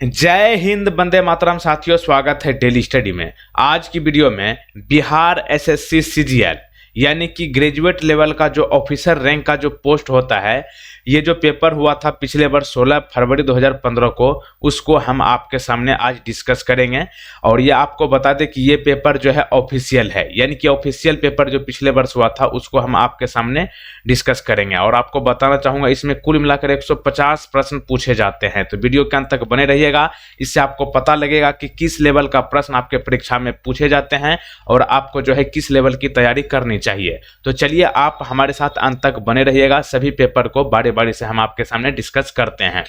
जय हिंद, वंदे मातरम। साथियों, स्वागत है डेली स्टडी में। आज की वीडियो में बिहार एसएससी सीजीएल यानी कि ग्रेजुएट लेवल का जो ऑफिसर रैंक का जो पोस्ट होता है, ये जो पेपर हुआ था पिछले वर्ष 16 फरवरी 2015 को, उसको हम आपके सामने आज डिस्कस करेंगे। और ये आपको बता दें कि ये पेपर जो है ऑफिशियल है, यानी कि ऑफिशियल पेपर जो पिछले वर्ष हुआ था उसको हम आपके सामने डिस्कस करेंगे। और आपको बताना चाहूँगा, इसमें कुल मिलाकर 150 प्रश्न पूछे जाते हैं, तो वीडियो के अंत तक बने रहिएगा। इससे आपको पता लगेगा कि किस लेवल का प्रश्न आपके परीक्षा में पूछे जाते हैं और आपको जो है किस लेवल की तैयारी करनी चाहिए। तो चलिए, आप हमारे साथ अंत तक बने रहिएगा। सभी पेपर को बारी बारी से हम आपके सामने डिस्कस करते हैं।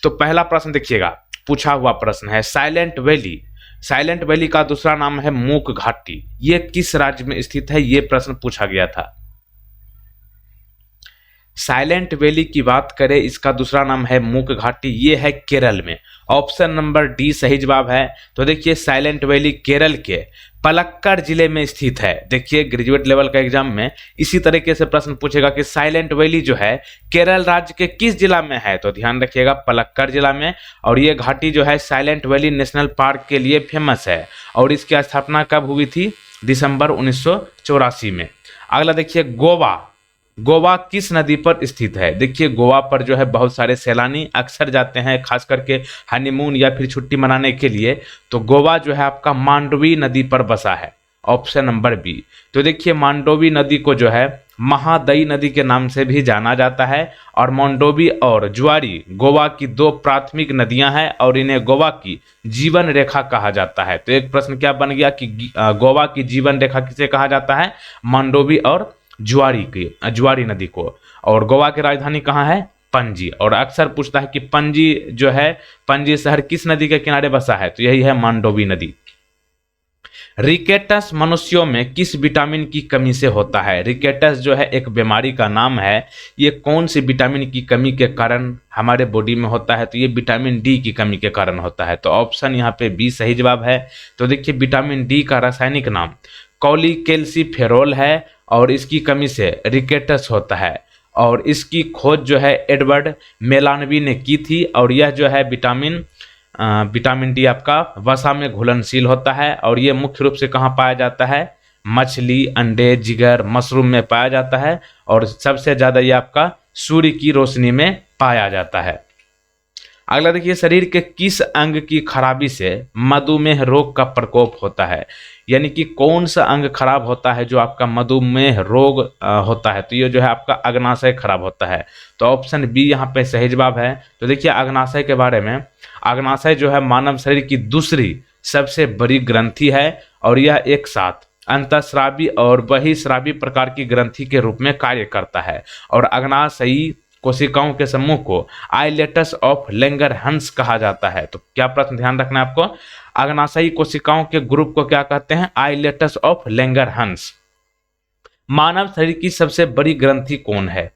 तो पहला प्रश्न देखिएगा, पूछा हुआ प्रश्न है साइलेंट वैली। साइलेंट वैली का दूसरा नाम है मूक घाटी। ये किस राज्य में स्थित है, ये प्रश्न पूछा गया था। साइलेंट वैली की बात करें, इसका दूसरा नाम है मूक घाटी। ये है केरल में। ऑप्शन नंबर डी सही जवाब है। तो देखिए, साइलेंट वैली केरल के पलक्कड़ जिले में स्थित है। देखिए, ग्रेजुएट लेवल का एग्जाम में इसी तरीके से प्रश्न पूछेगा कि साइलेंट वैली जो है केरल राज्य के किस जिला में है, तो ध्यान रखिएगा पलक्कड़ जिला में। और ये घाटी जो है साइलेंट वैली नेशनल पार्क के लिए फेमस है। और इसकी स्थापना कब हुई थी? दिसंबर 1984 में। अगला देखिए, गोवा। गोवा किस नदी पर स्थित है? देखिए, गोवा पर जो है बहुत सारे सैलानी अक्सर जाते हैं, खास करके हनीमून या फिर छुट्टी मनाने के लिए। तो गोवा जो है आपका मांडवी नदी पर बसा है। Option number B. तो देखिए, मांडोवी नदी को जो है महादई नदी के नाम से भी जाना जाता है। और मांडोवी और जुआरी गोवा की दो प्राथमिक नदियां हैं और इन्हें गोवा की जीवन रेखा कहा जाता है। तो एक प्रश्न क्या बन गया कि गोवा की जीवन रेखा किसे कहा जाता है? मांडोवी और जुआरी नदी को। और गोवा की राजधानी कहाँ है? पणजी। और अक्सर पूछता है कि पणजी जो है, पणजी शहर किस नदी के किनारे बसा है? तो यही है मांडोवी नदी। रिकेटस मनुष्यों में किस विटामिन की कमी से होता है? रिकेटस जो है एक बीमारी का नाम है। ये कौन सी विटामिन की कमी के कारण हमारे बॉडी में होता है? तो ये विटामिन डी की कमी के कारण होता है। तो ऑप्शन यहाँ पे बी सही जवाब है। तो देखिए, विटामिन डी का रासायनिक नाम कॉलीकैल्सिफेरॉल है और इसकी कमी से रिकेटस होता है। और इसकी खोज जो है एडवर्ड मेलानवी ने की थी। और यह जो है विटामिन डी आपका वसा में घुलनशील होता है। और ये मुख्य रूप से कहाँ पाया जाता है? मछली, अंडे, जिगर, मशरूम में पाया जाता है। और सबसे ज़्यादा ये आपका सूर्य की रोशनी में पाया जाता है। अगला देखिए, शरीर के किस अंग की खराबी से मधुमेह रोग का प्रकोप होता है? यानी कि कौन सा अंग खराब होता है जो आपका मधुमेह रोग होता है? तो ये जो है आपका अग्नाशय खराब होता है। तो ऑप्शन बी यहाँ पे सही जवाब है। तो देखिए, अग्नाशय के बारे में, अग्नाशय जो है मानव शरीर की दूसरी सबसे बड़ी ग्रंथि है। और यह एक साथ अंतःस्रावी और बहिःस्रावी प्रकार की ग्रंथि के रूप में कार्य करता है। और अग्नाशयी कोशिकाओं के समूह को आइलेटस ऑफ लैंगरहंस कहा जाता है। तो क्या प्रश्न ध्यान रखना है आपको? अग्नाशयी कोशिकाओं के ग्रुप को क्या कहते हैं? आइलेटस ऑफ लैंगरहंस। मानव शरीर की सबसे बड़ी ग्रंथि कौन है?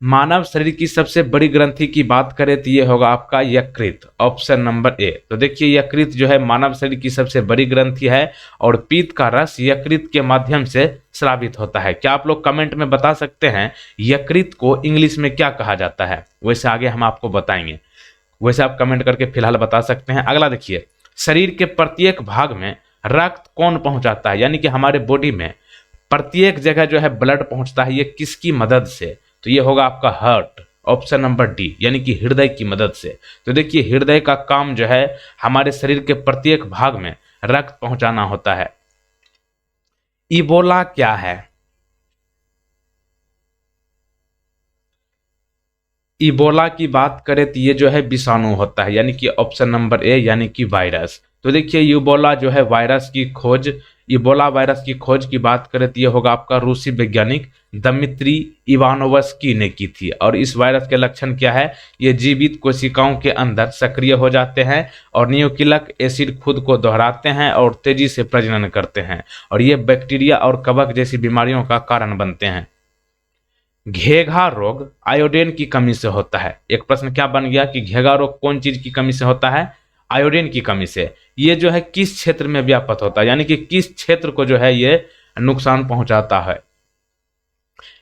मानव शरीर की सबसे बड़ी ग्रंथि की बात करें तो ये होगा आपका यकृत। Option number A. तो देखिए, यकृत जो है मानव शरीर की सबसे बड़ी ग्रंथि है। और पीत का रस यकृत के माध्यम से स्रावित होता है। क्या आप लोग कमेंट में बता सकते हैं यकृत को इंग्लिश में क्या कहा जाता है? वैसे आगे हम आपको बताएंगे, वैसे आप कमेंट करके फिलहाल बता सकते हैं। अगला देखिए, शरीर के प्रत्येक भाग में रक्त कौन पहुंचाता है? यानी कि हमारे बॉडी में प्रत्येक जगह जो है ब्लड पहुंचता है, ये किसकी मदद से? तो ये होगा आपका हार्ट। ऑप्शन नंबर डी, यानी कि हृदय की मदद से। तो देखिए, हृदय का काम जो है हमारे शरीर के प्रत्येक भाग में रक्त पहुंचाना होता है। इबोला क्या है? इबोला की बात करें तो ये जो है विषाणु होता है, यानी कि ऑप्शन नंबर ए, यानी कि वायरस। तो देखिए, इबोला जो है वायरस की खोज, इबोला वायरस की खोज की बात करें तो ये होगा आपका रूसी वैज्ञानिक दमित्री इवानोवस्की ने की थी। और इस वायरस के लक्षण क्या है? ये जीवित कोशिकाओं के अंदर सक्रिय हो जाते हैं और न्यूक्लिक एसिड खुद को दोहराते हैं और तेजी से प्रजनन करते हैं। और ये बैक्टीरिया और कवक जैसी बीमारियों का कारण बनते हैं। घेघा रोग आयोडीन की कमी से होता है। एक प्रश्न क्या बन गया कि घेघा रोग कौन चीज की कमी से होता है? आयोडीन की कमी से। ये जो है किस क्षेत्र में व्याप्त होता है, यानी कि किस क्षेत्र को जो है ये नुकसान पहुंचाता है?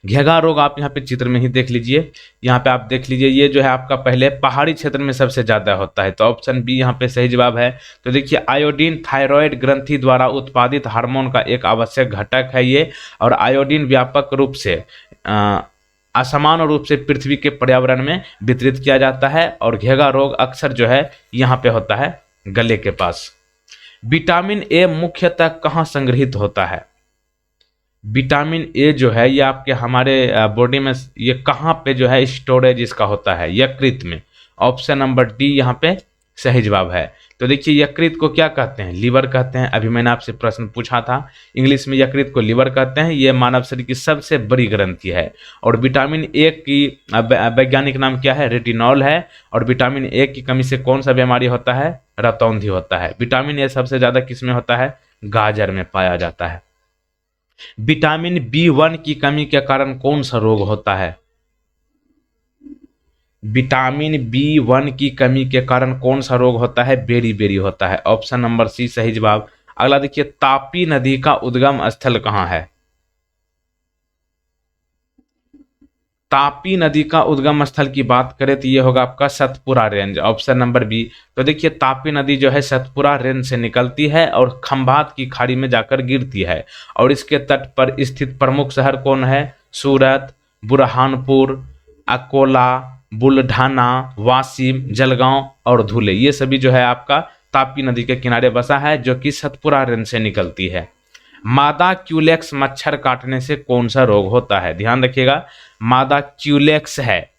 घेघा रोग आप यहाँ पे चित्र में ही देख लीजिए, यहाँ पे आप देख लीजिए, ये जो है आपका पहले पहाड़ी क्षेत्र में सबसे ज़्यादा होता है, तो ऑप्शन बी यहाँ पे सही जवाब है। तो देखिए आयोडीन थायराइड ग्रंथि द्वारा उत्पादित हार्मोन का एक आवश्यक घटक है ये, और आयोडीन व्यापक रूप से असमान रूप से पृथ्वी के पर्यावरण में वितरित किया जाता है, और घेघा रोग अक्सर जो है यहाँ पे होता है गले के पास। विटामिन ए मुख्यतः कहाँ संग्रहित होता है? विटामिन ए जो है ये आपके हमारे बॉडी में ये कहाँ पे जो है स्टोरेज इसका होता है? यकृत में। ऑप्शन नंबर डी यहाँ पे सही जवाब है। तो देखिए यकृत को क्या कहते हैं? लीवर कहते हैं। अभी मैंने आपसे प्रश्न पूछा था, इंग्लिश में यकृत को लीवर कहते हैं। ये मानव शरीर की सबसे बड़ी ग्रंथि है। और विटामिन ए की वैज्ञानिक नाम क्या है? रेटिनॉल है। और विटामिन ए की कमी से कौन सा बीमारी होता है? रतौंधी होता है। विटामिन ए सबसे ज़्यादा किस में होता है? गाजर में पाया जाता है। विटामिन बी1 की कमी के कारण कौन सा रोग होता है? विटामिन बी1 की कमी के कारण कौन सा रोग होता है? बेरी होता है। ऑप्शन नंबर सी सही जवाब। अगला देखिए, तापी नदी का उद्गम स्थल कहाँ है? तापी नदी का उद्गम स्थल की बात करें तो ये होगा आपका Satpura range. Option number B. तो देखिए तापी नदी जो है सतपुरा रेंज से निकलती है और खंभात की खाड़ी में जाकर गिरती है। और इसके तट पर स्थित प्रमुख शहर कौन है? सूरत, बुरहानपुर, अकोला, बुल्ढाना, वाशिम, जलगांव और धुले, ये सभी जो है आपका तापी नदी के किनारे बसा है, जो कि सतपुरा रेंज से निकलती है। मादा क्यूलेक्स मच्छर काटने से कौन सा रोग होता है? ध्यान रखिएगा, मादा क्यूलेक्स है।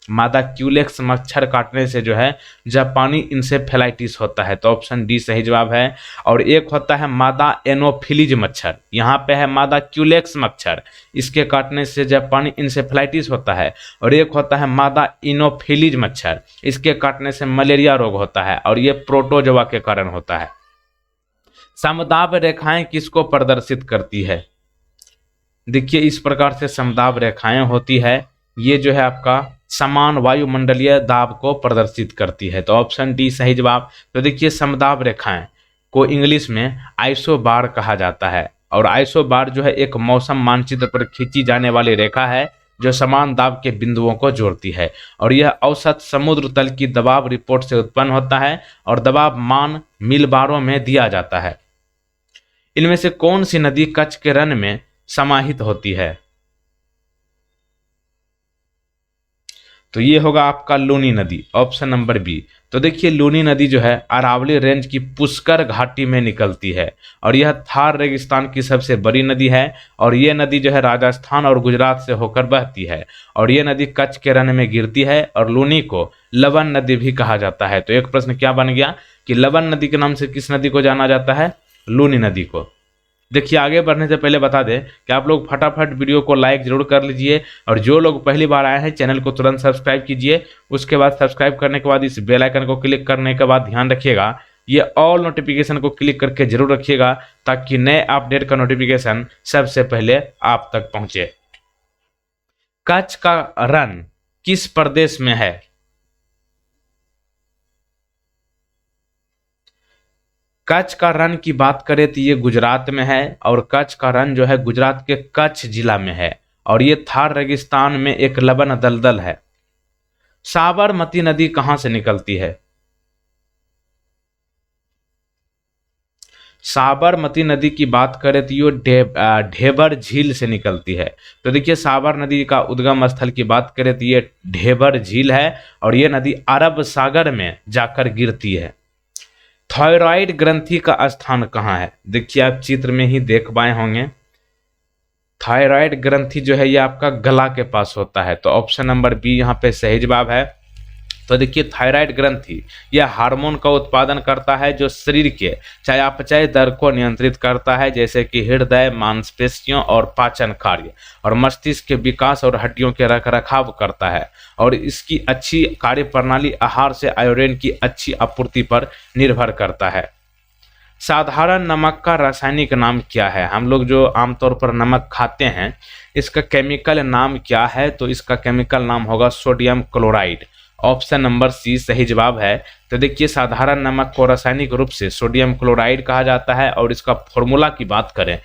मादा क्यूलेक्स मच्छर काटने से जो है जापानी इंसेफेलाइटिस होता है। तो ऑप्शन डी सही जवाब है। और एक होता है मादा एनोफिलीज मच्छर, यहाँ पे है मादा क्यूलेक्स मच्छर, इसके काटने से जापानी इंसेफेलाइटिस होता है। और एक होता है मादा इनोफिलीज मच्छर, इसके काटने से मलेरिया रोग होता है, और ये प्रोटोजोआ के कारण होता है। समदाब रेखाएं किसको प्रदर्शित करती है? देखिए इस प्रकार से समदाब रेखाएं होती है, ये जो है आपका समान वायुमंडलीय दाब को प्रदर्शित करती है। तो ऑप्शन डी सही जवाब। तो देखिए समदाब रेखाएं को इंग्लिश में आइसोबार कहा जाता है। और आइसोबार जो है एक मौसम मानचित्र पर खींची जाने वाली रेखा है जो समान दाब के बिंदुओं को जोड़ती है। और यह औसत समुद्र तल की दबाव रिपोर्ट से उत्पन्न होता है और दबाव मान मीलबारों में दिया जाता है। इनमें से कौन सी नदी कच्छ के रण में समाहित होती है? तो ये होगा आपका लूनी नदी। Option number B. तो देखिए लूनी नदी जो है अरावली रेंज की पुष्कर घाटी में निकलती है, और यह थार रेगिस्तान की सबसे बड़ी नदी है। और यह नदी जो है राजस्थान और गुजरात से होकर बहती है, और यह नदी कच्छ के रण में गिरती है। और लूनी को लवन नदी भी कहा जाता है। तो एक प्रश्न क्या बन गया कि लवन नदी के नाम से किस नदी को जाना जाता है? लूनी नदी को। देखिए आगे बढ़ने से पहले बता दें कि आप लोग फटाफट वीडियो को लाइक जरूर कर लीजिए, और जो लोग पहली बार आए हैं चैनल को तुरंत सब्सक्राइब कीजिए। उसके बाद सब्सक्राइब करने के बाद इस बेल आइकन को क्लिक करने के बाद ध्यान रखिएगा ये ऑल नोटिफिकेशन को क्लिक करके जरूर रखिएगा, ताकि नए अपडेट का नोटिफिकेशन सबसे पहले आप तक पहुंचे। कच्छ का रण किस प्रदेश में है? कच्छ का रण की बात करें तो ये गुजरात में है, और कच्छ का रण जो है गुजरात के कच्छ जिला में है, और ये थार रेगिस्तान में एक लबन दलदल है। साबरमती नदी कहां से निकलती है? साबरमती नदी की बात करें तो ये ढेबर झील से निकलती है। तो देखिए साबर नदी का उद्गम स्थल की बात करें तो ये ढेबर झील है, और ये नदी अरब सागर में जाकर गिरती है। थायराइड ग्रंथि का स्थान कहाँ है? देखिए आप चित्र में ही देख पाए होंगे, थायराइड ग्रंथि जो है ये आपका गला के पास होता है। तो ऑप्शन नंबर बी यहाँ पे सही जवाब है। तो देखिए थायराइड ग्रंथि यह हार्मोन का उत्पादन करता है जो शरीर के चयापचय दर को नियंत्रित करता है, जैसे कि हृदय, मांसपेशियों और पाचन कार्य, और मस्तिष्क के विकास और हड्डियों के रखरखाव करता है। और इसकी अच्छी कार्य प्रणाली आहार से आयोडीन की अच्छी आपूर्ति पर निर्भर करता है। साधारण नमक का रासायनिक नाम क्या है? हम लोग जो आमतौर पर नमक खाते हैं इसका केमिकल नाम क्या है? तो इसका केमिकल नाम होगा sodium chloride. Option number C सही जवाब है। तो देखिए साधारण नमक को रासायनिक रूप से सोडियम क्लोराइड कहा जाता है, और इसका फॉर्मूला की बात करें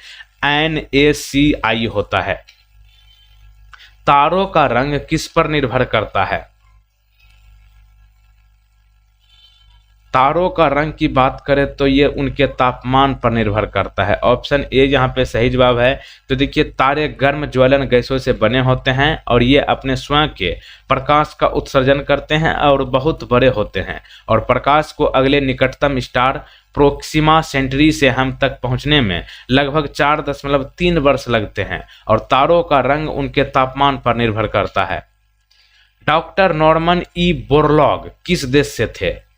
NaCl होता है। तारों का रंग किस पर निर्भर करता है? तारों का रंग की बात करें तो ये उनके तापमान पर निर्भर करता है। ऑप्शन ए यहाँ पे सही जवाब है। तो देखिए, तारे गर्म ज्वलन गैसों से बने होते हैं और ये अपने स्वयं के प्रकाश का उत्सर्जन करते हैं और बहुत बड़े होते हैं, और प्रकाश को अगले निकटतम स्टार प्रोक्सिमा सेंटरी से हम तक पहुंचने में लगभग 4.3 वर्ष लगते हैं, और तारों का रंग उनके तापमान पर निर्भर करता है। डॉक्टर नॉर्मन ई बोरलॉग किस देश से थे?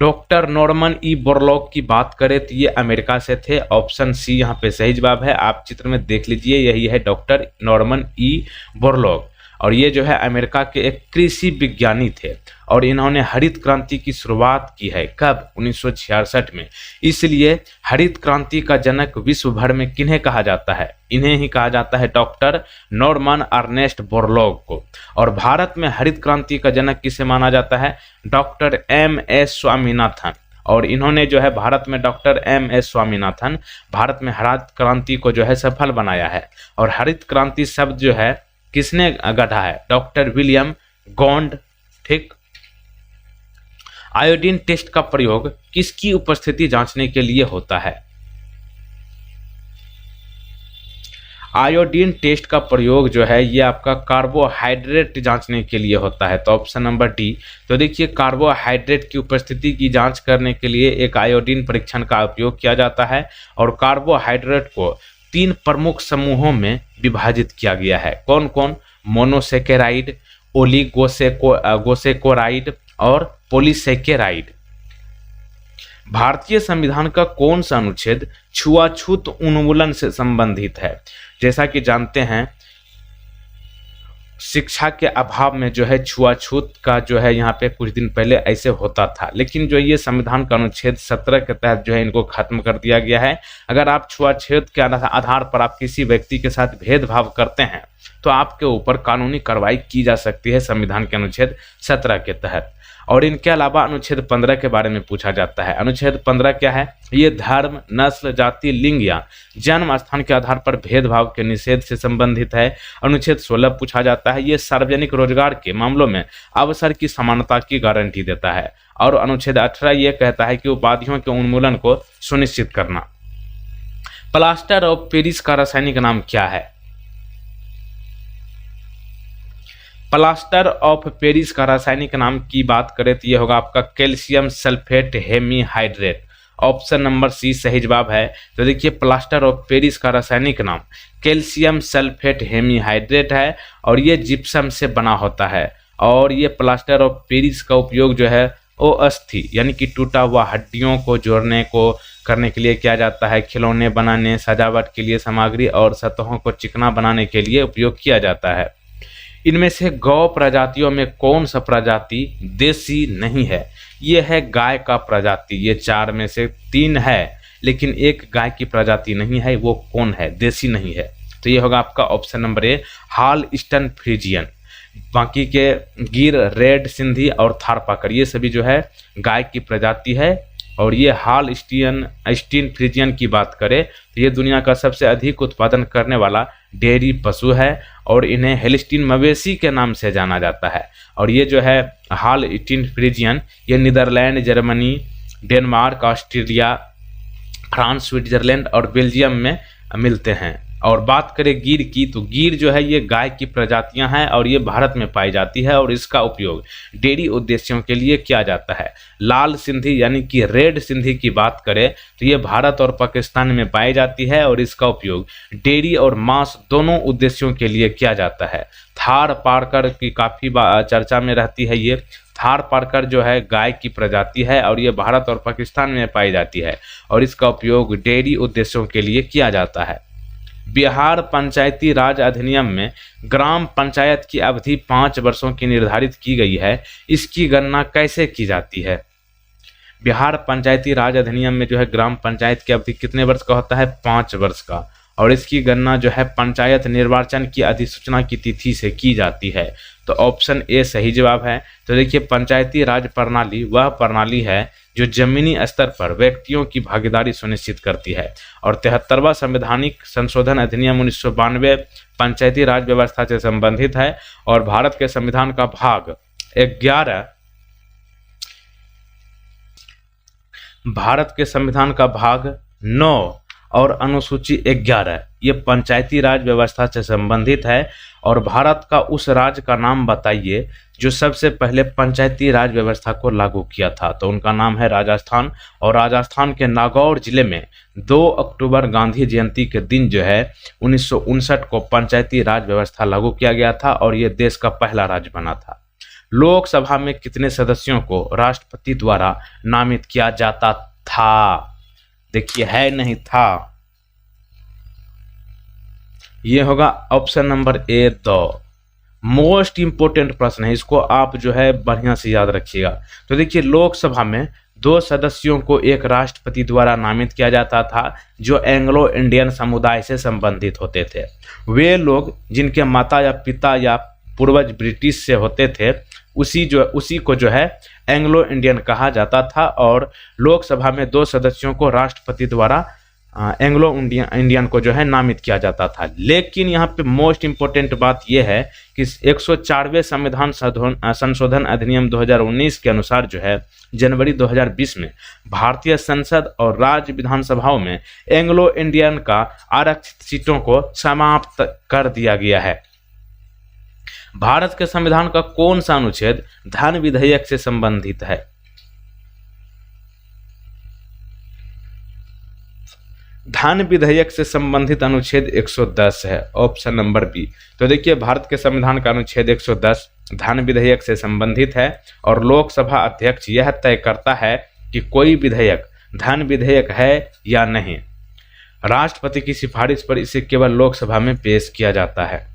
डॉक्टर नॉर्मन ई बोरलॉग की बात करें तो ये अमेरिका से थे। ऑप्शन सी यहाँ पे सही जवाब है। आप चित्र में देख लीजिए, यही है डॉक्टर नॉर्मन ई बोरलॉग, और ये जो है अमेरिका के एक कृषि विज्ञानी थे, और इन्होंने हरित क्रांति की शुरुआत की है। कब? 1966 में। इसलिए हरित क्रांति का जनक विश्व भर में किन्हें कहा जाता है? इन्हें ही कहा जाता है, डॉक्टर नॉर्मन अर्नेस्ट बोरलॉग को। और भारत में हरित क्रांति का जनक किसे माना जाता है? Doctor M S. स्वामीनाथन। और इन्होंने जो है भारत में, डॉक्टर एम.एस. स्वामीनाथन भारत में हरित क्रांति को जो है सफल बनाया है। और हरित क्रांति शब्द जो है किसने गढ़ा है? Doctor William Gaud. ठीक। आयोडीन टेस्ट का प्रयोग किसकी उपस्थिति जांचने के लिए होता है? आयोडीन टेस्ट का प्रयोग जो है ये आपका कार्बोहाइड्रेट जांचने के लिए होता है। तो ऑप्शन नंबर डी। तो देखिए, कार्बोहाइड्रेट की उपस्थिति की जांच करने के लिए एक आयोडीन परीक्षण का उपयोग किया जाता है, और कार्बोहाइड्रेट को 3 प्रमुख समूहों में विभाजित किया गया है। कौन कौन? मोनोसेकेराइड, ओलिगोसेकोराइड और पॉलीसेकेराइड। भारतीय संविधान का कौन सा अनुच्छेद छुआछूत उन्मूलन से संबंधित है? जैसा कि जानते हैं, शिक्षा के अभाव में जो है छुआछूत का जो है यहाँ पे कुछ दिन पहले ऐसे होता था, लेकिन जो ये संविधान का अनुच्छेद 17 के तहत जो है इनको खत्म कर दिया गया है। अगर आप छुआछूत के आधार पर आप किसी व्यक्ति के साथ भेदभाव करते हैं तो आपके ऊपर कानूनी कार्रवाई की जा सकती है संविधान के अनुच्छेद 17 के तहत। और इनके अलावा अनुच्छेद 15 के बारे में पूछा जाता है। अनुच्छेद 15 क्या है? ये धर्म, नस्ल, जाति, लिंग या जन्म स्थान के आधार पर भेदभाव के निषेध से संबंधित है। अनुच्छेद 16 पूछा जाता है, ये सार्वजनिक रोजगार के मामलों में अवसर की समानता की गारंटी देता है। और अनुच्छेद 18 ये कहता है कि उपाधियों के उन्मूलन को सुनिश्चित करना। प्लास्टर ऑफ पेरिस का रासायनिक नाम क्या है? प्लास्टर ऑफ पेरिस का रासायनिक नाम की बात करें तो ये होगा आपका calcium sulphate hemihydrate. Option number C सही जवाब है। तो देखिए, प्लास्टर ऑफ पेरिस का रासायनिक नाम कैल्शियम सल्फेट हेमीहाइड्रेट है, और ये जिप्सम से बना होता है। और ये प्लास्टर ऑफ पेरिस का उपयोग जो है वो अस्थि यानी कि टूटा हुआ हड्डियों को जोड़ने को करने के लिए किया जाता है। खिलौने बनाने, सजावट के लिए सामग्री और सतहों को चिकना बनाने के लिए उपयोग किया जाता है। इनमें से गौ प्रजातियों में कौन सा प्रजाति देसी नहीं है? ये है गाय का प्रजाति। ये 4 में से 3 है, लेकिन एक गाय की प्रजाति नहीं है। वो कौन है? देसी नहीं है। तो ये होगा आपका ऑप्शन नंबर ए, हॉलस्टाइन फ्रीजियन। बाकी के गिर, रेड सिंधी और थारपाकर ये सभी जो है गाय की प्रजाति है। और ये हॉलस्टाइन फ्रीजियन की बात करें तो ये दुनिया का सबसे अधिक उत्पादन करने वाला डेयरी पशु है, और इन्हें हेल्स्टीन मवेशी के नाम से जाना जाता है। और ये जो है हॉलस्टाइन फ्रीजियन ये Netherland, Germany, Denmark, Australia, France, Switzerland और बेल्जियम में मिलते हैं। और बात करें गिर की, तो गिर जो है ये गाय की प्रजातियां हैं और ये भारत में पाई जाती है, और इसका उपयोग डेयरी उद्देश्यों के लिए किया जाता है। लाल सिंधी यानी कि रेड सिंधी की बात करें तो ये भारत और पाकिस्तान में पाई जाती है, और इसका उपयोग डेयरी और मांस दोनों उद्देश्यों के लिए किया जाता है। थार पारकर की काफ़ी चर्चा में रहती है। ये थार पारकर जो है गाय की प्रजाति है, और ये भारत और पाकिस्तान में पाई जाती है, और इसका उपयोग डेयरी उद्देश्यों के लिए किया जाता है। बिहार पंचायती राज अधिनियम में ग्राम पंचायत की अवधि 5 वर्षों की निर्धारित की गई है। इसकी गणना कैसे की जाती है? बिहार पंचायती राज अधिनियम में जो है ग्राम पंचायत की अवधि कितने वर्ष का होता है? 5 वर्ष का। और इसकी गणना जो है पंचायत निर्वाचन की अधिसूचना की तिथि से की जाती है। तो ऑप्शन ए सही जवाब है। तो देखिए, पंचायती राज प्रणाली वह प्रणाली है जो जमीनी स्तर पर व्यक्तियों की भागीदारी सुनिश्चित करती है। और 73वां संवैधानिक संशोधन अधिनियम 1992 पंचायती राज व्यवस्था से संबंधित है। और भारत के संविधान का भाग 11 भारत के संविधान का भाग 9 और अनुसूची 11 ये पंचायती राज व्यवस्था से संबंधित है। और भारत का उस राज्य का नाम बताइए जो सबसे पहले पंचायती राज व्यवस्था को लागू किया था। तो उनका नाम है राजस्थान। और राजस्थान के नागौर जिले में 2 अक्टूबर गांधी जयंती के दिन जो है 1959 को पंचायती राज व्यवस्था लागू किया गया था और ये देश का पहला राज्य बना था। लोकसभा में कितने सदस्यों को राष्ट्रपति द्वारा नामित किया जाता था? देखिए है नहीं था, ये होगा option number A 2। Most important प्रश्न है, इसको आप जो है बढ़िया से याद रखिएगा। तो देखिए लोकसभा में 2 सदस्यों को एक राष्ट्रपति द्वारा नामित किया जाता था जो एंग्लो इंडियन समुदाय से संबंधित होते थे। वे लोग जिनके माता या पिता या पूर्वज ब्रिटिश से होते थे उसी को जो है एंग्लो इंडियन कहा जाता था। और लोकसभा में 2 सदस्यों को राष्ट्रपति द्वारा एंग्लो इंडियन को जो है नामित किया जाता था। लेकिन यहाँ पे मोस्ट इंपोर्टेंट बात यह है कि 104वें संविधान संशोधन अधिनियम 2019 के अनुसार जो है जनवरी 2020 में भारतीय संसद और राज्य विधानसभाओं में एंग्लो इंडियन का आरक्षित सीटों को समाप्त कर दिया गया है। भारत के संविधान का कौन सा अनुच्छेद धन विधेयक से संबंधित है? धन विधेयक से संबंधित अनुच्छेद 110 है, ऑप्शन नंबर बी। तो देखिए भारत के संविधान का अनुच्छेद 110 धन विधेयक से संबंधित है और लोकसभा अध्यक्ष यह तय करता है कि कोई विधेयक धन विधेयक है या नहीं। राष्ट्रपति की सिफारिश पर इसे केवल लोकसभा में पेश किया जाता है।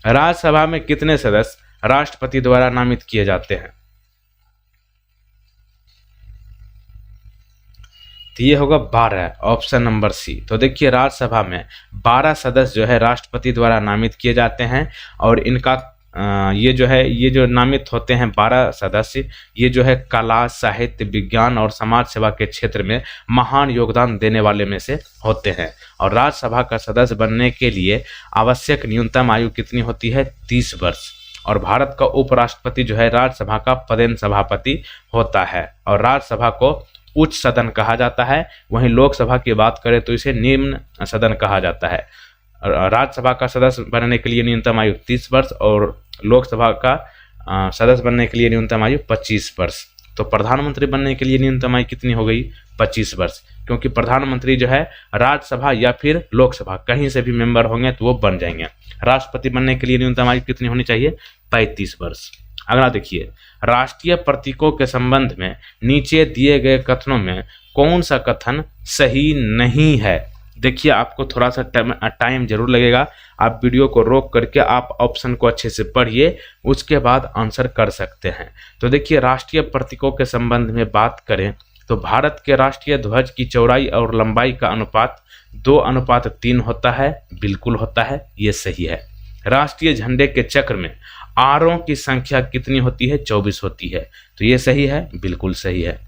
राज्यसभा में कितने सदस्य राष्ट्रपति द्वारा नामित किए जाते हैं? तो ये होगा 12, ऑप्शन नंबर सी। तो देखिए राज्यसभा में 12 सदस्य जो है राष्ट्रपति द्वारा नामित किए जाते हैं और इनका ये जो नामित होते हैं 12 सदस्य, ये जो है कला, साहित्य, विज्ञान और समाज सेवा के क्षेत्र में महान योगदान देने वाले में से होते हैं। और राज्यसभा का सदस्य बनने के लिए आवश्यक न्यूनतम आयु कितनी होती है? 30 वर्ष। और भारत का उपराष्ट्रपति जो है राज्यसभा का पदेन सभापति होता है और राज्यसभा को उच्च सदन कहा जाता है। वहीं लोकसभा की बात करें तो इसे निम्न सदन कहा जाता है। राज्यसभा का सदस्य बनने के लिए न्यूनतम आयु 30 वर्ष और लोकसभा का सदस्य बनने के लिए न्यूनतम आयु 25 वर्ष। तो प्रधानमंत्री बनने के लिए न्यूनतम आयु कितनी हो गई? 25 वर्ष, क्योंकि प्रधानमंत्री जो है राज्यसभा या फिर लोकसभा कहीं से भी मेंबर होंगे तो वो बन जाएंगे। राष्ट्रपति बनने के लिए न्यूनतम आयु कितनी होनी चाहिए? 35 वर्ष। अगला देखिए, राष्ट्रीय प्रतीकों के संबंध में नीचे दिए गए कथनों में कौन सा कथन सही नहीं है? देखिए आपको थोड़ा सा टाइम जरूर लगेगा, आप वीडियो को रोक करके आप ऑप्शन को अच्छे से पढ़िए, उसके बाद आंसर कर सकते हैं। तो देखिए राष्ट्रीय प्रतीकों के संबंध में बात करें तो भारत के राष्ट्रीय ध्वज की चौड़ाई और लंबाई का अनुपात 2:3 होता है, बिल्कुल होता है, ये सही है। राष्ट्रीय झंडे के चक्र में आरों की संख्या कितनी होती है? 24 होती है, तो ये सही है, बिल्कुल सही है।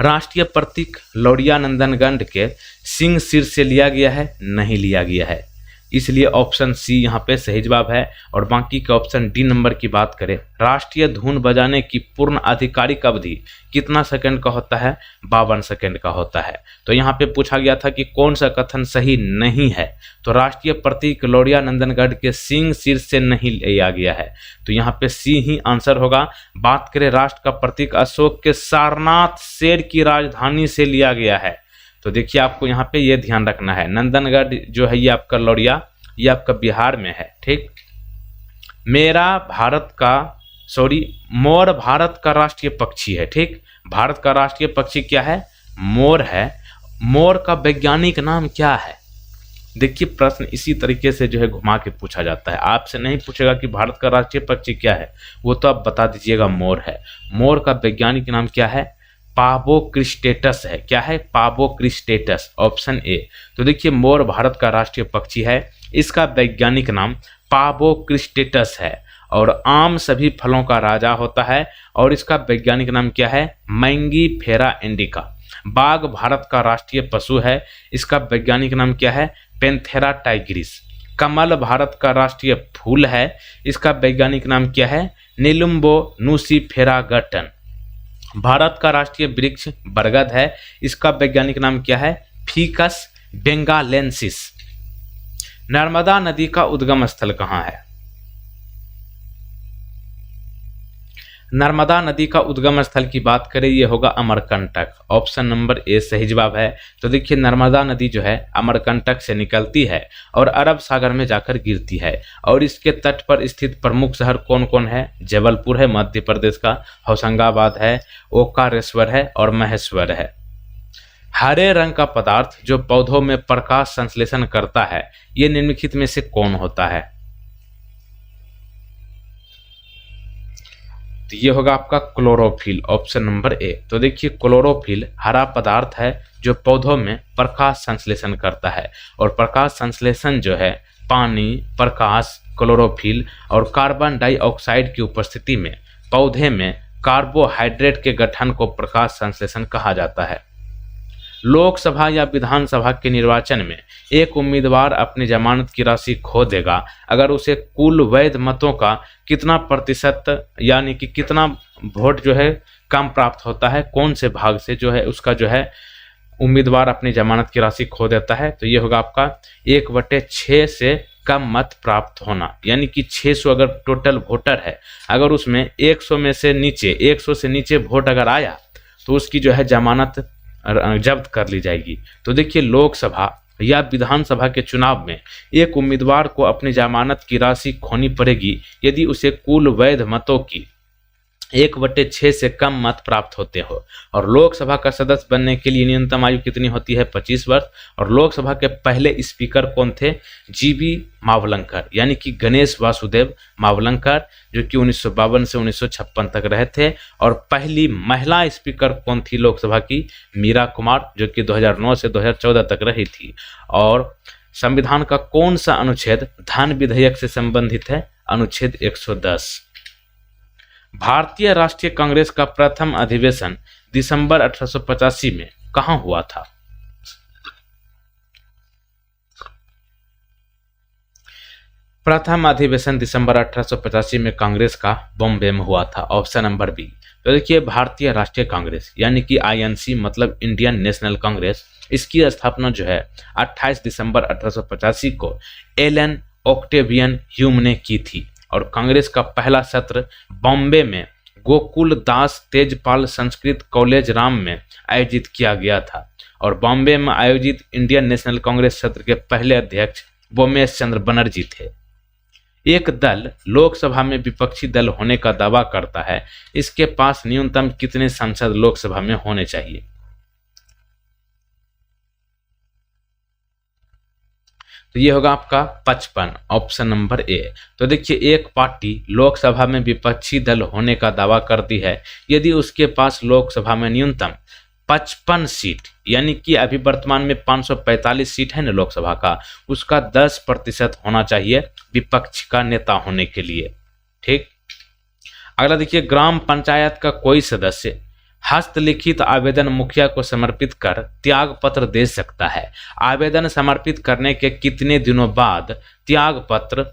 राष्ट्रीय प्रतीक लौरिया नंदनगढ़ के सिंह सिर से लिया गया है? नहीं लिया गया है, इसलिए ऑप्शन सी यहाँ पे सही जवाब है। और बाकी के ऑप्शन डी नंबर की बात करें, राष्ट्रीय धुन बजाने की पूर्ण आधिकारिक अवधि कितना सेकंड का होता है? 52 सेकंड का होता है। तो यहाँ पे पूछा गया था कि कौन सा कथन सही नहीं है, तो राष्ट्रीय प्रतीक लौरिया नंदनगढ़ के सिंह सिर से नहीं लिया गया है, तो यहाँ पे सी ही आंसर होगा। बात करें राष्ट्र का प्रतीक अशोक के सारनाथ शेर की राजधानी से लिया गया है, तो देखिए आपको यहाँ पे ये ध्यान रखना है, नंदनगढ़ जो है ये आपका लौरिया, ये आपका बिहार में है, ठीक। मोर भारत का राष्ट्रीय पक्षी है, ठीक। भारत का राष्ट्रीय पक्षी क्या है? मोर है। मोर का वैज्ञानिक नाम क्या है? देखिए प्रश्न इसी तरीके से जो है घुमा के पूछा जाता है, आपसे नहीं पूछेगा कि भारत का राष्ट्रीय पक्षी क्या है, वो तो आप बता दीजिएगा मोर है। मोर का वैज्ञानिक नाम क्या है? पावोक्रिस्टेटस है। क्या है? पावोक्रिस्टेटस, ऑप्शन ए। तो देखिए मोर भारत का राष्ट्रीय पक्षी है, इसका वैज्ञानिक नाम पावोक्रिस्टेटस है। और आम सभी फलों का राजा होता है और इसका वैज्ञानिक नाम क्या है? Mangifera indica. बाघ भारत का राष्ट्रीय पशु है, इसका वैज्ञानिक नाम क्या है? Panthera Tigris. कमल भारत का राष्ट्रीय फूल है, इसका वैज्ञानिक नाम क्या है? निलुम्बो नुसिफेरा गटन। भारत का राष्ट्रीय वृक्ष बरगद है, इसका वैज्ञानिक नाम क्या है? Faeces benghalensis. नर्मदा नदी का उद्गम स्थल कहाँ है? नर्मदा नदी का उद्गम स्थल की बात करें, ये होगा अमरकंटक। ऑप्शन नंबर ए सही जवाब है। तो देखिए नर्मदा नदी जो है अमरकंटक से निकलती है और अरब सागर में जाकर गिरती है। और इसके तट पर स्थित प्रमुख शहर कौन कौन है? जबलपुर है मध्य प्रदेश का, होशंगाबाद है, ओकारेश्वर है और महेश्वर है। हरे रंग का पदार्थ जो पौधों में प्रकाश संश्लेषण करता है, ये निम्नलिखित में से कौन होता है? तो ये होगा आपका क्लोरोफिल, ऑप्शन नंबर ए। तो देखिए क्लोरोफिल हरा पदार्थ है जो पौधों में प्रकाश संश्लेषण करता है। और प्रकाश संश्लेषण जो है पानी, प्रकाश, क्लोरोफिल और कार्बन डाइऑक्साइड की उपस्थिति में पौधे में कार्बोहाइड्रेट के गठन को प्रकाश संश्लेषण कहा जाता है। लोकसभा या विधानसभा के निर्वाचन में एक उम्मीदवार अपनी जमानत की राशि खो देगा अगर उसे कुल वैध मतों का कितना प्रतिशत यानी कि कितना वोट जो है कम प्राप्त होता है, कौन से भाग से जो है उसका जो है उम्मीदवार अपनी जमानत की राशि खो देता है? तो ये होगा आपका 1/6 से कम मत प्राप्त होना। यानी कि 600 अगर टोटल वोटर है, अगर उसमें 100 में से नीचे 100 से नीचे वोट अगर आया तो उसकी जो है जमानत जब्त कर ली जाएगी। तो देखिए लोकसभा या विधानसभा के चुनाव में एक उम्मीदवार को अपनी जमानत की राशि खोनी पड़ेगी यदि उसे कुल वैध मतों की 1/6 से कम मत प्राप्त होते हो। और लोकसभा का सदस्य बनने के लिए न्यूनतम आयु कितनी होती है? 25 वर्ष। और लोकसभा के पहले स्पीकर कौन थे? जीबी मावलंकर यानी कि गणेश वासुदेव मावलंकर, जो कि 1952 से 1956 तक रहे थे। और पहली महिला स्पीकर कौन थी लोकसभा की? मीरा कुमार, जो कि 2009 से 2014 तक रही थी। और संविधान का कौन सा अनुच्छेद धन विधेयक से संबंधित है? अनुच्छेद 110। भारतीय राष्ट्रीय कांग्रेस का प्रथम अधिवेशन दिसंबर 1885 में कहां हुआ था? प्रथम अधिवेशन दिसंबर 1885 में कांग्रेस का बॉम्बे में हुआ था, ऑप्शन नंबर बी। तो देखिए भारतीय राष्ट्रीय कांग्रेस यानी कि आईएनसी मतलब इंडियन नेशनल कांग्रेस, इसकी स्थापना जो है 28 दिसंबर 1885 को एलन ऑक्टेवियन ह्यूम ने की थी। और कांग्रेस का पहला सत्र बॉम्बे में गोकुल दास तेजपाल संस्कृत कॉलेज राम में आयोजित किया गया था। और बॉम्बे में आयोजित इंडियन नेशनल कांग्रेस सत्र के पहले अध्यक्ष बोमेश चंद्र बनर्जी थे। एक दल लोकसभा में विपक्षी दल होने का दावा करता है, इसके पास न्यूनतम कितने सांसद लोकसभा में होने चाहिए? तो ये होगा आपका 55, ऑप्शन नंबर ए। तो देखिए एक पार्टी लोकसभा में विपक्षी दल होने का दावा करती है यदि उसके पास लोकसभा में न्यूनतम 55 सीट यानी कि अभी वर्तमान में 545 सीट है ना लोकसभा का, उसका 10% होना चाहिए विपक्ष का नेता होने के लिए। ठीक। अगला देखिए ग्राम पंचायत का कोई सदस्य हस्तलिखित आवेदन मुखिया को समर्पित कर त्याग पत्र दे सकता है। आवेदन समर्पित करने के कितने दिनों बाद त्याग पत्र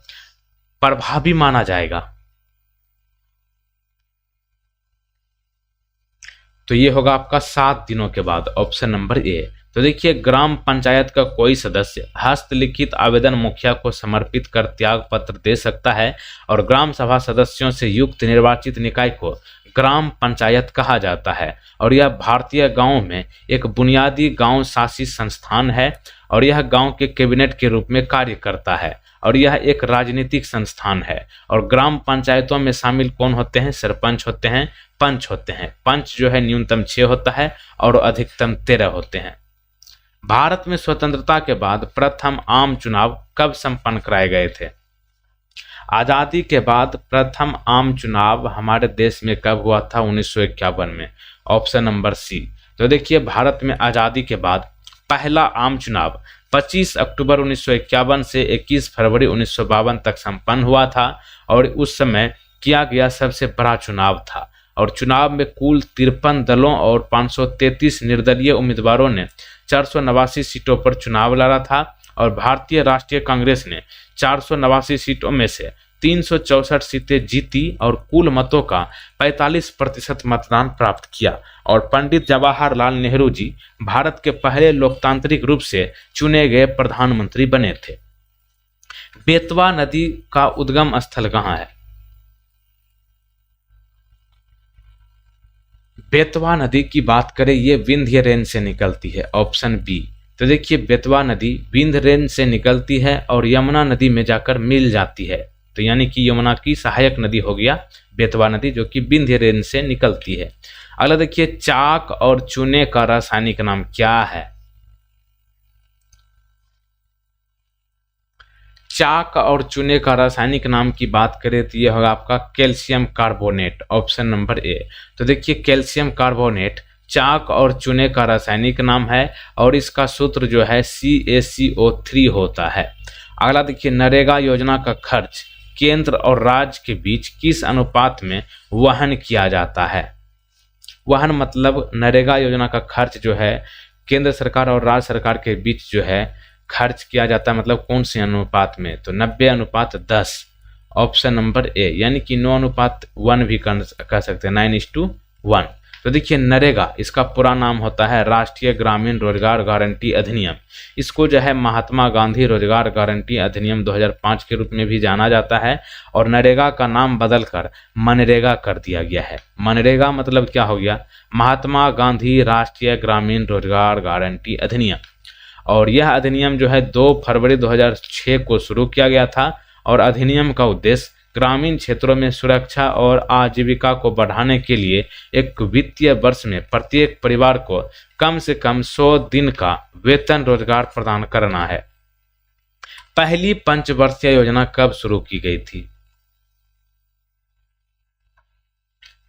प्रभावी माना जाएगा? तो ये होगा आपका 7 दिनों के बाद, ऑप्शन नंबर ए। तो देखिए ग्राम पंचायत का कोई सदस्य हस्तलिखित आवेदन मुखिया को समर्पित कर त्याग पत्र दे सकता है। और ग्राम सभा सदस्यों से युक्त निर्वाचित निकाय को ग्राम पंचायत कहा जाता है। और यह भारतीय गांव में एक बुनियादी गांव शासी संस्थान है और यह गांव के कैबिनेट के रूप में कार्य करता है। और यह एक राजनीतिक संस्थान है। और ग्राम पंचायतों में शामिल कौन होते हैं? सरपंच होते हैं, पंच होते हैं। पंच जो है न्यूनतम 6 होता है और अधिकतम 13 होते हैं। भारत में स्वतंत्रता के बाद प्रथम आम चुनाव कब संपन्न कराए गए थे? आज़ादी के बाद प्रथम आम चुनाव हमारे देश में कब हुआ था? 1951 में, ऑप्शन नंबर सी। तो देखिए भारत में आज़ादी के बाद पहला आम चुनाव 25 अक्टूबर 1951 से 21 फरवरी 1952 तक संपन्न हुआ था और उस समय किया गया सबसे बड़ा चुनाव था। और चुनाव में कुल 53 दलों और 533 निर्दलीय उम्मीदवारों ने 489 सीटों पर चुनाव लड़ा था और भारतीय राष्ट्रीय कांग्रेस ने 489 सीटों में से 364 सीटें जीती और कुल मतों का 45% मतदान प्राप्त किया। और पंडित जवाहरलाल नेहरू जी भारत के पहले लोकतांत्रिक रूप से चुने गए प्रधानमंत्री बने थे। बेतवा नदी का उद्गम स्थल कहाँ है? बेतवा नदी की बात करें, ये विंध्य रेंज से निकलती है, ऑप्शन बी। तो देखिए बेतवा नदी विंध्य रेंज से निकलती है और यमुना नदी में जाकर मिल जाती है। तो यानी कि यमुना की सहायक नदी हो गया बेतवा नदी, जो कि विंध्य रेंज से निकलती है। अगला देखिए, चाक और चूने का रासायनिक नाम क्या है? चाक और चूने का रासायनिक नाम की बात करें तो यह होगा आपका calcium carbonate, option number A. तो देखिए कैल्शियम कार्बोनेट चाक और चूने का रासायनिक नाम है और इसका सूत्र जो है CaCO3 होता है। अगला देखिए, नरेगा योजना का खर्च केंद्र और राज्य के बीच किस अनुपात में वहन किया जाता है? वहन मतलब नरेगा योजना का खर्च जो है केंद्र सरकार और राज्य सरकार के बीच जो है खर्च किया जाता है, मतलब कौन से अनुपात में? तो 90:10, ऑप्शन नंबर ए। यानी कि 9:1 भी कह सकते हैं, 9:1। तो देखिए नरेगा, इसका पूरा नाम होता है राष्ट्रीय ग्रामीण रोजगार गारंटी अधिनियम। इसको जो है महात्मा गांधी रोजगार गारंटी अधिनियम 2005 के रूप में भी जाना जाता है और नरेगा का नाम बदलकर मनरेगा कर दिया गया है। मनरेगा मतलब क्या हो गया? महात्मा गांधी राष्ट्रीय ग्रामीण रोजगार गारंटी अधिनियम। और यह अधिनियम जो है 2 फरवरी 2006 को शुरू किया गया था और अधिनियम का उद्देश्य ग्रामीण क्षेत्रों में सुरक्षा और आजीविका को बढ़ाने के लिए एक वित्तीय वर्ष में प्रत्येक परिवार को कम से कम 100 दिन का वेतन रोजगार प्रदान करना है। पहली पंचवर्षीय योजना कब शुरू की गई थी?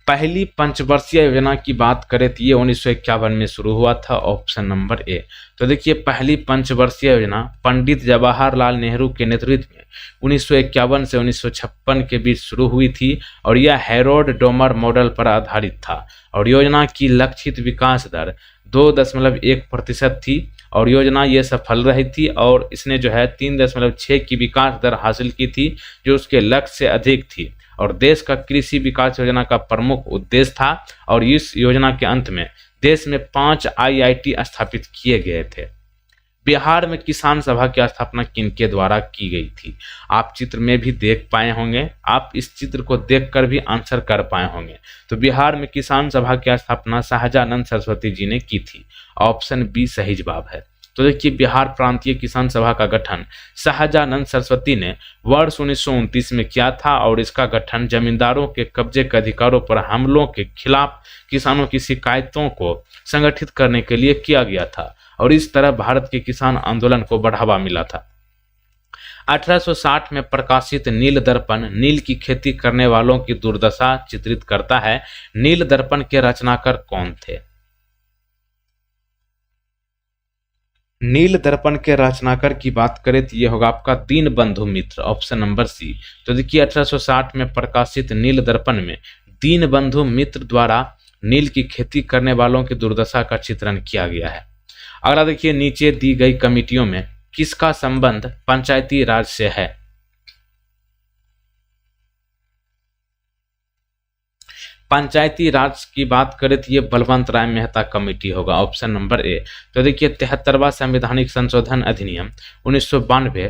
पहली पंचवर्षीय योजना की बात करें तो ये 1951 में शुरू हुआ था, ऑप्शन नंबर ए। तो देखिए पहली पंचवर्षीय योजना पंडित जवाहरलाल नेहरू के नेतृत्व में 1951 से 1956 के बीच शुरू हुई थी और यह हैरोल्ड डोमर मॉडल पर आधारित था और योजना की लक्षित विकास दर 2.1% थी और योजना ये सफल रही थी और इसने जो है 3.6 की विकास दर हासिल की थी, जो उसके लक्ष्य से अधिक थी और देश का कृषि विकास योजना का प्रमुख उद्देश्य था। और इस योजना के अंत में देश में 5 IIT स्थापित किए गए थे। बिहार में किसान सभा की स्थापना किनके द्वारा की गई थी? आप चित्र में भी देख पाए होंगे, आप इस चित्र को देखकर भी आंसर कर पाए होंगे। तो बिहार में किसान सभा की स्थापना शाहजानंद सरस्वती जी ने की थी, ऑप्शन बी सही जवाब है। तो देखिए बिहार प्रांतीय किसान सभा का गठन शाहजानंद सरस्वती ने वर्ष 1929 में किया था और इसका गठन जमींदारों के कब्जे के अधिकारों पर हमलों के खिलाफ किसानों की शिकायतों को संगठित करने के लिए किया गया था और इस तरह भारत के किसान आंदोलन को बढ़ावा मिला था। 1860 में प्रकाशित नील दर्पण नील की खेती करने वालों की दुर्दशा चित्रित करता है। नील दर्पण के रचनाकार कौन थे? नील दर्पण के रचनाकार की बात करें तो ये होगा आपका दीनबंधु मित्र, ऑप्शन नंबर सी। तो देखिए 1860 में प्रकाशित नील दर्पण में दीनबंधु मित्र द्वारा नील की खेती करने वालों की दुर्दशा का चित्रण किया गया है। अगला देखिए, नीचे दी गई कमिटियों में किसका संबंध पंचायती राज से है? पंचायती राज की बात करें तो ये बलवंत राय मेहता कमेटी होगा, ऑप्शन नंबर ए। तो देखिए 73वां संवैधानिक संशोधन अधिनियम 1992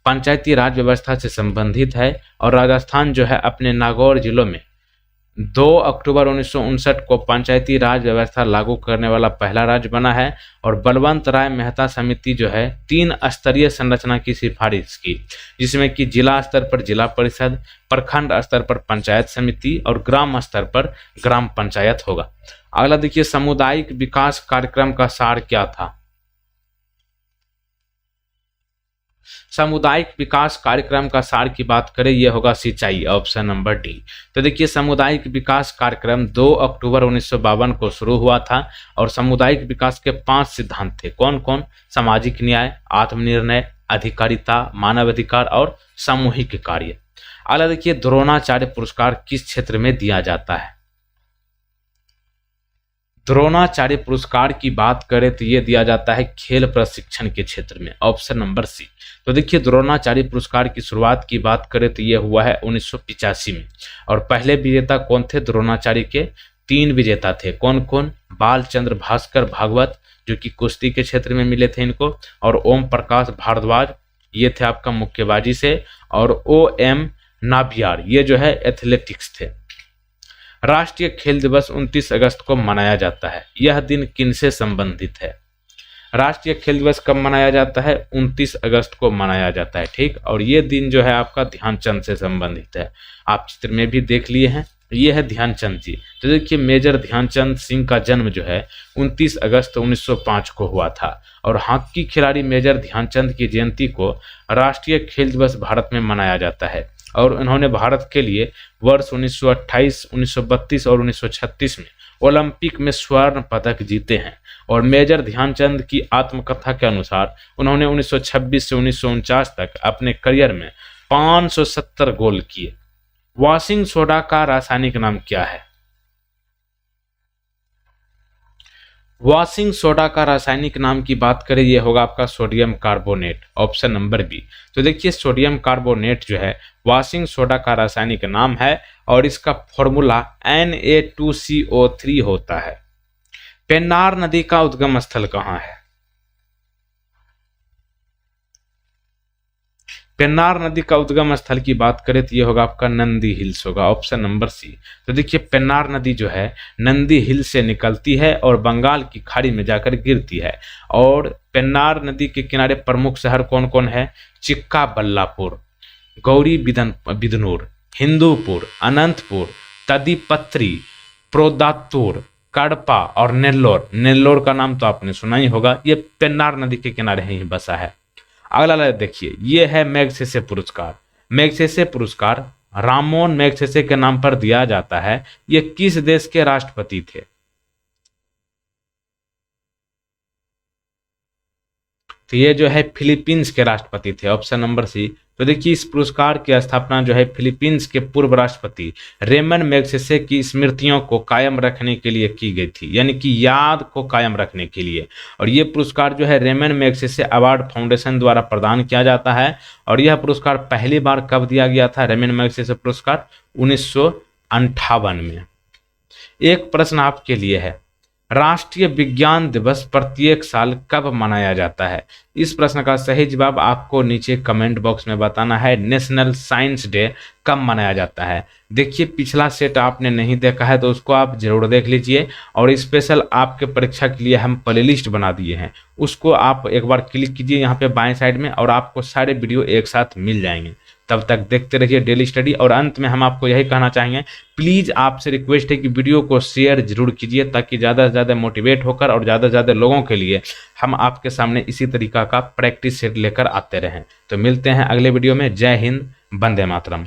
पंचायती राज व्यवस्था से संबंधित है और राजस्थान जो है अपने नागौर जिलों में 2 अक्टूबर 1959 को पंचायती राज व्यवस्था लागू करने वाला पहला राज्य बना है। और बलवंत राय मेहता समिति जो है 3 स्तरीय संरचना की सिफारिश की, जिसमें कि जिला स्तर पर जिला परिषद, प्रखंड स्तर पर पंचायत समिति और ग्राम स्तर पर ग्राम पंचायत होगा। अगला देखिए, सामुदायिक विकास कार्यक्रम का सार क्या था? सामुदायिक विकास कार्यक्रम का सार की बात करें, यह होगा सिंचाई, ऑप्शन नंबर डी। तो देखिए सामुदायिक विकास कार्यक्रम 2 अक्टूबर 1952 को शुरू हुआ था और सामुदायिक विकास के 5 सिद्धांत थे। कौन कौन? सामाजिक न्याय, आत्मनिर्णय, अधिकारिता, मानवाधिकार और सामूहिक कार्य। अगला देखिए द्रोणाचार्य पुरस्कार किस क्षेत्र में दिया जाता है? द्रोणाचार्य पुरस्कार की बात करें तो ये दिया जाता है खेल प्रशिक्षण के क्षेत्र में, ऑप्शन नंबर सी। तो देखिए द्रोणाचार्य पुरस्कार की शुरुआत की बात करें तो ये हुआ है 1985 में और पहले विजेता कौन थे? द्रोणाचार्य के 3 विजेता थे। कौन कौन? बालचंद्र भास्कर भागवत जो कि कुश्ती के क्षेत्र में मिले थे इनको, और ओम प्रकाश भारद्वाज ये थे आपका मुक्केबाजी से, और OM नाबियार ये जो है एथलेटिक्स थे। राष्ट्रीय खेल दिवस 29 अगस्त को मनाया जाता है। यह दिन किनसे संबंधित है? राष्ट्रीय खेल दिवस कब मनाया जाता है? 29 अगस्त को मनाया जाता है, ठीक। और ये दिन जो है आपका ध्यानचंद से संबंधित है। आप चित्र में भी देख लिए हैं, ये है ध्यानचंद जी। तो देखिए मेजर ध्यानचंद सिंह का जन्म जो है 29 अगस्त 1905 को हुआ था और हॉकी खिलाड़ी मेजर ध्यानचंद की जयंती को राष्ट्रीय खेल दिवस भारत में मनाया जाता है और उन्होंने भारत के लिए वर्ष 1928, 1932 और 1936 में ओलंपिक में स्वर्ण पदक जीते हैं। और मेजर ध्यानचंद की आत्मकथा के अनुसार उन्होंने 1926 से 1949 तक अपने करियर में 570 गोल किए। वॉशिंग सोडा का रासायनिक नाम क्या है? वॉशिंग सोडा का रासायनिक नाम की बात करें ये होगा आपका sodium carbonate, option number B. तो देखिए सोडियम कार्बोनेट जो है वॉशिंग सोडा का रासायनिक नाम है और इसका फॉर्मूला Na2CO3 होता है। पेन्नार नदी का उद्गम स्थल कहाँ है? पेन्नार नदी का उद्गम स्थल की बात करें तो ये होगा आपका नंदी हिल्स होगा, ऑप्शन नंबर सी। तो देखिए पेन्नार नदी जो है नंदी हिल्स से निकलती है और बंगाल की खाड़ी में जाकर गिरती है। और पेन्नार नदी के किनारे प्रमुख शहर कौन कौन है? चिक्काबल्लापुर, गौरी बिदनूर, हिंदूपुर, अनंतपुर, तदीपत्री, प्रोदातूर, कडपा और नेल्लोर। नेल्लोर का नाम तो आपने सुना ही होगा, ये पेन्नार नदी के किनारे ही बसा है। अगला देखिए ये है मैग्सेसे पुरस्कार। मैग्सेसे पुरस्कार रामोन मैग्सेसे के नाम पर दिया जाता है। ये किस देश के राष्ट्रपति थे? तो ये जो है फिलीपींस के राष्ट्रपति थे, ऑप्शन नंबर सी। तो देखिए इस पुरस्कार की स्थापना जो है फिलीपींस के पूर्व राष्ट्रपति रेमन मैग्सेसे की स्मृतियों को कायम रखने के लिए की गई थी, यानी कि याद को कायम रखने के लिए। और ये पुरस्कार जो है रेमन मैग्सेसे अवार्ड फाउंडेशन द्वारा प्रदान किया जाता है। और यह पुरस्कार पहली बार कब दिया गया था? रेमन मैग्सेसे पुरस्कार 1958 में। एक प्रश्न आपके लिए है, राष्ट्रीय विज्ञान दिवस प्रत्येक साल कब मनाया जाता है? इस प्रश्न का सही जवाब आपको नीचे कमेंट बॉक्स में बताना है। नेशनल साइंस डे कब मनाया जाता है? देखिए पिछला सेट आपने नहीं देखा है तो उसको आप जरूर देख लीजिए और स्पेशल आपके परीक्षा के लिए हम प्लेलिस्ट बना दिए हैं, उसको आप एक बार क्लिक कीजिए यहाँ पे बाएं साइड में और आपको सारे वीडियो एक साथ मिल जाएंगे। तब तक देखते रहिए डेली स्टडी। और अंत में हम आपको यही कहना चाहेंगे, प्लीज़ आपसे रिक्वेस्ट है कि वीडियो को शेयर जरूर कीजिए ताकि ज़्यादा से ज़्यादा मोटिवेट होकर और ज़्यादा से ज़्यादा लोगों के लिए हम आपके सामने इसी तरीका का प्रैक्टिस सेट लेकर आते रहें। तो मिलते हैं अगले वीडियो में। जय हिंद, वंदे मातरम।